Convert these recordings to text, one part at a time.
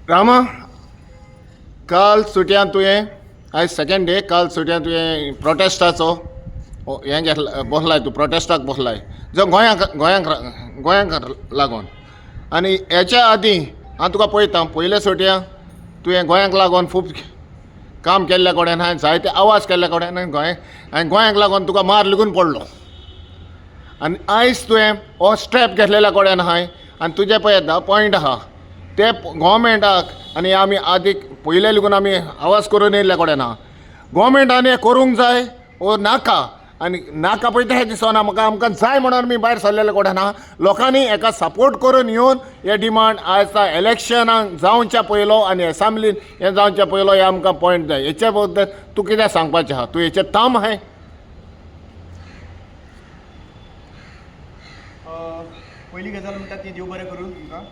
रामा, काल सुटयान तुवें आयज सेकंड डे काल सुटयान तुवें प्रोटेस्टाचो हें घेतला बसलाय तूं प्रोटेस्टाक बसलाय जो गोंयांक लागून आनी हेच्या आदीं हांव तुका पळयतां पयले सुटया तुवें गोंयांक लागून खूब काम केल्ल्या कडेन हांवें जायते आवाज केल्ल्या कडेन हांवें गोंयांक लागून तुका मार लेगून पडलो आनी आयज तुवें हो स्टेप घेतलेल्या कडेन हांवें आनी तुजें पळय येता पॉयंट आहा ते गोवमेंटाक आनी आमी आदीक पयले लेगून आमी आवाज करून येयल्ल्या कडेन आहा गोवमेंटान हें करूंक जाय वो नाका आनी नाका पळय तें दिसना म्हाका आमकां जाय म्हणून आमी भायर सरलेले कडेन आहा लोकांनी हेका सपोर्ट करून येवन हे डिमांड आयज इलेक्शनाक जावच्या पयलो आनी एसेंब्लीन हें जावच्या पयलो हे आमकां पॉयंट जाय हेचे बद्दल तूं कितें सांगपाचें आहा तूं हेचेर ताम आहाय पयली गजाल म्हणटा ती देव बरें करूं तुमकां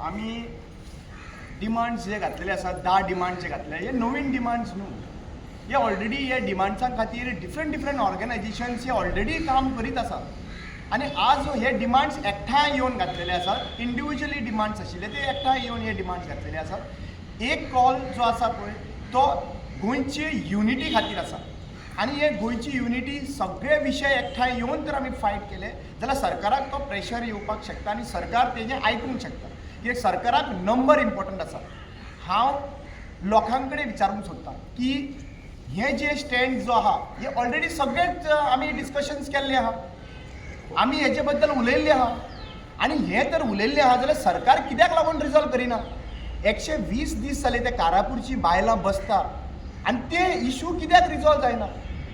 आमी डिमांड्स जे घातलेले आसात 10 डिमांड्स जे घातले हे नवीन डिमांड्स न्हू हे ऑलरेडी हे डिमांड्सां खातीर डिफरंट ऑर्गनायजेशन्स हे ऑलरेडी काम करीत आसात आनी आज हे डिमांड्स एकठांय येवन घातलेले आसात इंडिविज्युअली डिमांड्स आशिल्ले ते एकठांय येवन हे डिमांड्स घातलेले आसात एक कॉल जो आसा पळय तो गोंयचे युनिटी खातीर आसा आनी हे गोंयची युनिटी सगळे विशय एकठांय येवन जर आमी फायट केले जाल्यार सरकाराक तो प्रेशर येवपाक शकता आनी सरकार तेजें आयकूंक शकता की सरकाराक नंबर इम्पॉर्टंट आसा हांव लोकां कडेन विचारूंक सोदतां की हे जे स्टँड जो आहा हे ऑलरेडी सगळेच आमी डिस्कशन्स केल्ले आहा आमी हेचे बद्दल उलयल्ले आहा आनी हे तर उलयल्ले आहा जाल्यार सरकार कित्याक लागून रिजॉल्व करिना 120 दीस जाले ते कारापूरची बायलां बसता आनी ते इशू कित्याक रिजॉल्व जायना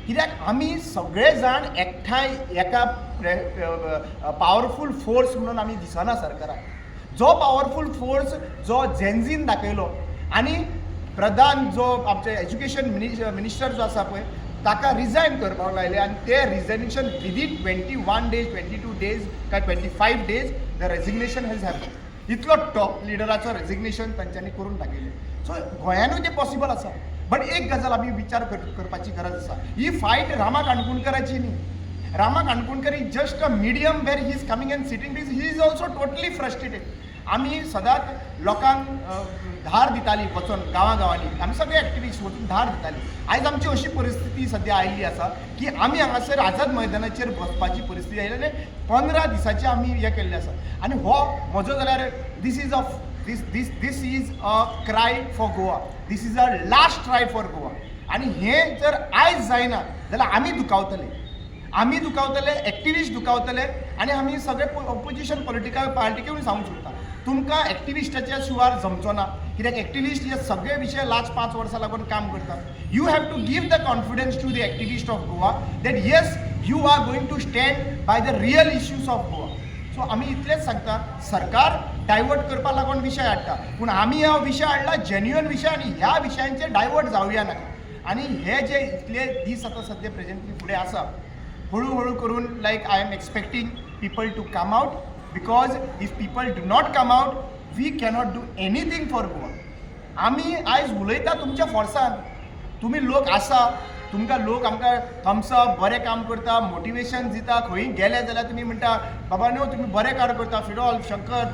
कित्याक आमी सगळे जाण एकठांय एका पावरफूल फोर्स म्हणून आमी दिसना सरकाराक जो पावरफूल फोर्स जो जेन्झीन दाखयलो आनी प्रधान जो आमचे एज्युकेशन मिनिस्टर जो आसा पळय ताका रिजायन करपाक लायले आनी ते रिजायनेशन विदीन 21 डेज 22 डेज काय 25 days the resignation hedge happen इतलो टॉप लिडराचो रेजिग्नेशन तांच्यांनी करून दाखयलें सो गोंयानूय ते पॉसिबल आसा बट एक गजाल आमी विचार करपाची गरज आसा ही फायट रामा काणकोणकराची न्ही Rama Kankonkar is just a medium where he is coming and sitting he is also totally frustrated आमी सदांच लोकांक धार दिताली वचून गांवांनी आमी सगळे एक्टिविस्ट वचून धार दिताली आयज आमची अशी परिस्थिती सद्या आयिल्ली आसा की आमी हांगासर आझाद मैदानाचेर बसपाची परिस्थिती आयली आनी 15 दिसाचे आमी हे केल्ले आसा आनी हो म्हजो जाल्यार this is a cry for Goa this is a last try for Goa आनी हें जर आयज जायना जाल्यार आमी दुखावतले एक्टिविस्ट दुखावतले आनी आमी सगळे ऑपोजिशन पॉलिटिकल पार्टीकूय सांगूंक सोदता तुमकां एक्टिविस्टाच्या शिवार जमचो ना कित्याक एक्टिविस्ट हे सगळे विशय लास्ट 5 वर्सां लागून काम करतात you have to give the confidence to the activist of Goa that yes you are going to stand by the real issues of Goa so आमी इतलेंच सांगता सरकार डायवर्ट करपा लागून विशय हाडटा पूण आमी हो विशय हाडला जेन्युअन विशय आनी ह्या विशयांचेर डायवर्ट जावया नाका आनी हे जे इतले दीस आतां सद्या प्रेझेंटली फुडें आसा हळू करून like I am expecting people to come out because if people do not come out we cannot do anything for Goa आमी आयज उलयता तुमच्या फोर्सान तुमी लोक आसा तुमकां लोक आमकां थम्सअप बरें काम करता मोटिवेशन दिता खंय गेले जाल्यार तुमी म्हणटा बाबा न्हू तुमी बरें काम करता फिडॉल शंकर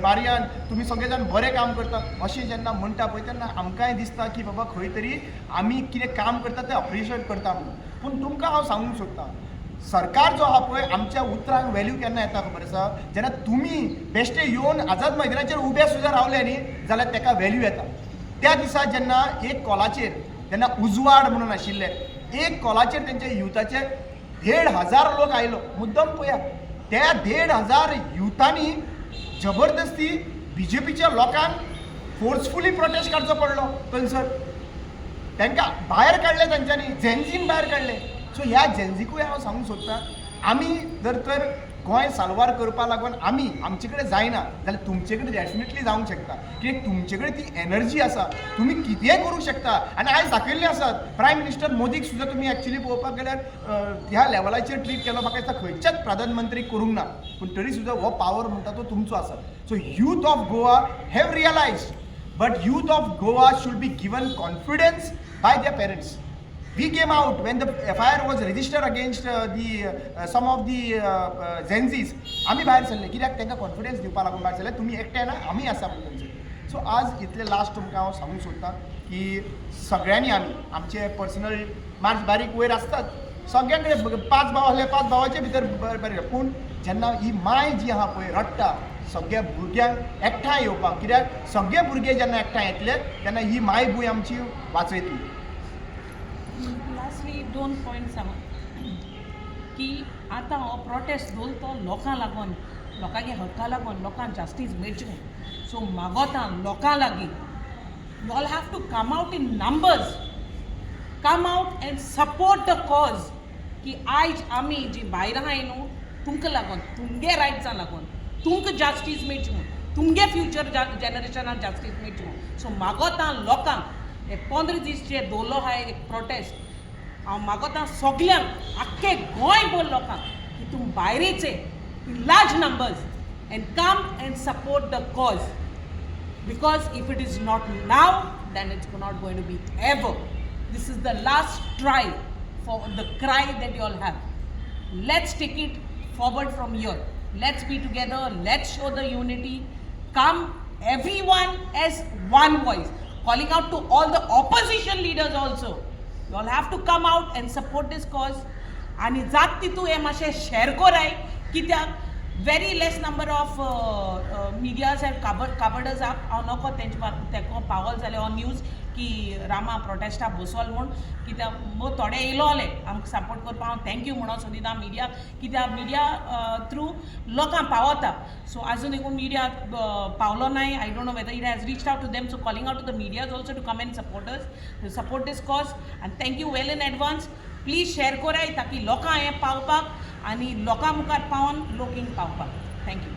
मारियान तुमी सगळे जाण बरें काम करता अशें जेन्ना म्हणटा पळय तेन्ना आमकांय दिसता की बाबा खंय तरी आमी कितें काम करता तें अप्रिशिएट करता म्हणून पूण तुमकां हांव सांगूंक सोदतां सरकार जो आहा पळय आमच्या उतरांक व्हॅल्यू केन्ना येता खबर आसा जेन्ना तुमी बेश्टे येवन आझाद मैदानाचेर उबे सुद्दां रावले न्ही जाल्यार ताका व्हॅल्यू येता त्या दिसा जेन्ना एक कॉलाचेर जेन्ना उजवाड म्हणून आशिल्ले एक कॉलाचेर तेंच्या युथाचे 1,500 लोक आयलो मुद्दम पळया त्या 1,500 युथांनी जबरदस्ती बीजेपीच्या लोकांक फोर्सफुली प्रोटेस्ट काडचो पडलो थंयसर तांकां भायर काडले तांच्यांनी जेन्झीन भायर काडले सो ह्या जेन्झीकूय हांव सांगूंक सोदतां आमी जर तर गोंय साल्वार करपा लागून आमचे कडेन जायना जाल्यार तुमचे कडेन डेफिनेटली जावंक शकता कित्याक तुमचे कडेन ती एनर्जी आसा तुमी कितेंय करूंक शकता आनी आयज दाखयल्ले आसात प्रायम मिनिस्टर मोदीक सुद्दां तुमी एक्चुअली पळोवपाक गेल्यार ह्या लेवलाचेर ट्रीट केलो म्हाका दिसता खंयच्याच प्रधानमंत्रीक करूंक ना पूण तरी सुद्दां हो पावर म्हणटा तो तुमचो आसा so youth of Goa have realised but youth of Goa should be given confidence by their parents we came out when the FIR was registered against some of the Gen Zs. आम्ही भायर सरले कित्याक तांकां कॉन्फिडन्स दिवपा लागून भायर सरले तुमी एकटे ना आमी आसा म्हणून तांचे. सो आज इतले लास्ट तुमकां हांव सांगूंक सोदतां की सगळ्यांनी आमी आमचे पर्सनल मार्च बारीक वयर आसतात सगळ्यां कडेन 5 भाव आसले 5 भावाचे भितर बरें पूण जेन्ना ही माय जी आहा पळय रडटा सगळ्या भुरग्यांक एकठांय येवपाक कित्याक सगळे भुरगे जेन्ना एकठांय येतले तेन्ना ही माय भूंय आमची वाचयतली. लास्टली 2 पॉयंट सांग की आतां हो प्रोटेस्ट दवरलो तो लोकां लागून लोकांगे हक्का लागून लोकांक जस्टीस मेळची म्हूण. सो मागोता लोकां लागीं you all have to come out in numbers come out and support the cause की आयज आमी जी भायर आहाय न्हू तुमकां लागून तुमगे रायट्सां लागून तुमकां जस्टीस मेळची म्हूण तुमगे फ्युचर जनरेशनाक जस्टीस मेळची म्हूण. सो मागोता लोकांक हे 15 दीस जे दवरलो आहाय एक प्रोटेस्ट हांव मागोता सगळ्यांक आख्खे गोंयभर लोकांक की तुम भायर येचे in large numbers and come and support the cause because if it is not now then it's not going to be ever. This is the last try for the cry that you all have. Let's take it forward from here. Let's be together. Let's show the unity. Come, everyone as one voice. Calling out to all the opposition leaders also. You all have to come out and support this cause. आणि जात तितू हे मातशें share कोराय कित्याक very less number of medias have covered us up. हांव नोको तेंको पावल जाले ऑन न्यूज की रामा प्रोटेस्टा बसवल म्हूण कित्याक मग थोडे येयलो आले आमकां सपोर्ट करपाक हांव थँक्यू म्हणून सोदिता मिडिया कित्याक मिडिया थ्रू लोकांक पावता. सो आजून एकूण मिडिया पावलो नाय. I don't know whether it has reached out to them. So calling out to the medias also to come and support this cause and thank you well in advance. Please share कोराय ताकी लोकां हें पावपाक आनी लोकां मुखार पावन लोक हिंग पावपाक. थँक्यू.